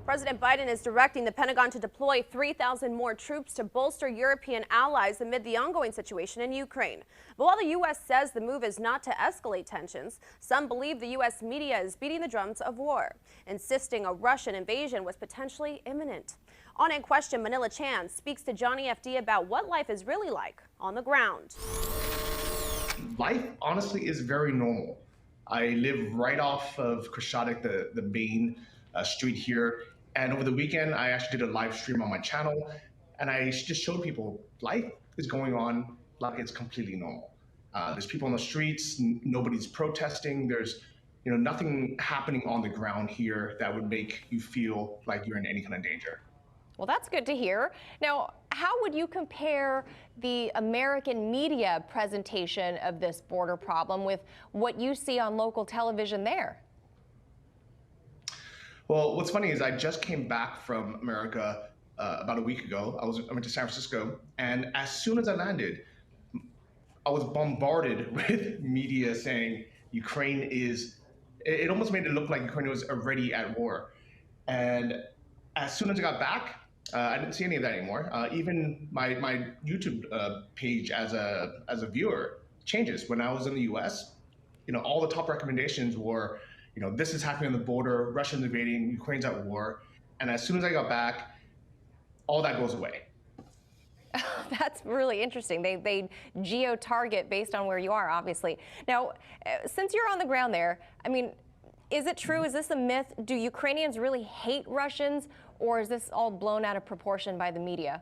President Biden is directing the Pentagon to deploy 3,000 more troops to bolster European allies amid the ongoing situation in Ukraine. But while the U.S. says the move is not to escalate tensions, some believe the U.S. media is beating the drums of war, insisting a Russian invasion was potentially imminent. On In Question, Manila Chan speaks to Johnny FD about what life is really like on the ground. Life, honestly, is very normal. I live right off of Crescadic, the main street here. And over the weekend, I actually did a live stream on my channel, and I just showed people life is going on like it's completely normal. There's people on the streets, nobody's protesting. There's nothing happening on the ground here that would make you feel like you're in any kind of danger. Well, that's good to hear. Now, how would you compare the American media presentation of this border problem with what you see on local television there? Well, what's funny is I just came back from America about a week ago. I went to San Francisco, and as soon as I landed, I was bombarded with media saying Ukraine is, it almost made it look like Ukraine was already at war. And as soon as I got back, I didn't see any of that anymore. Even my YouTube page as a viewer changes. When I was in the US, all the top recommendations were, this is happening on the border, Russia's invading, Ukraine's at war. And as soon as I got back, all that goes away. That's really interesting. They geo-target based on where you are, obviously. Now, since you're on the ground there, I mean, is it true? Is this a myth? Do Ukrainians really hate Russians, or is this all blown out of proportion by the media?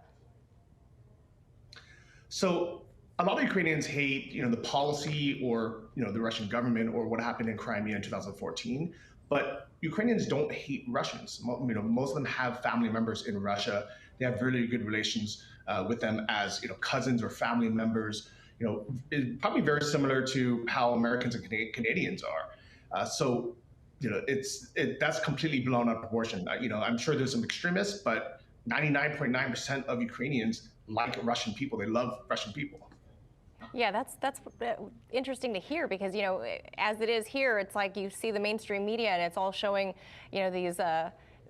So a lot of Ukrainians hate, the policy or, the Russian government or what happened in Crimea in 2014. But Ukrainians don't hate Russians. Most of them have family members in Russia. They have really good relations with them as, cousins or family members. It's probably very similar to how Americans and Canadians are. So that's completely blown out of proportion. I'm sure there's some extremists, but 99.9% of Ukrainians like Russian people. They love Russian people. Yeah, that's interesting to hear because, as it is here, it's like you see the mainstream media and it's all showing,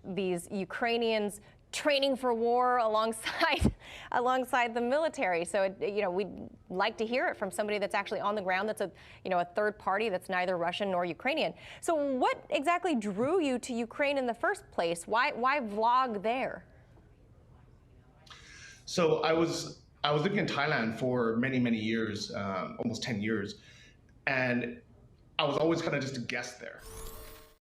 these Ukrainians training for war alongside the military. So, we'd like to hear it from somebody that's actually on the ground, that's a third party that's neither Russian nor Ukrainian. So what exactly drew you to Ukraine in the first place? Why vlog there? So I was living in Thailand for many, many years, almost 10 years. And I was always kind of just a guest there.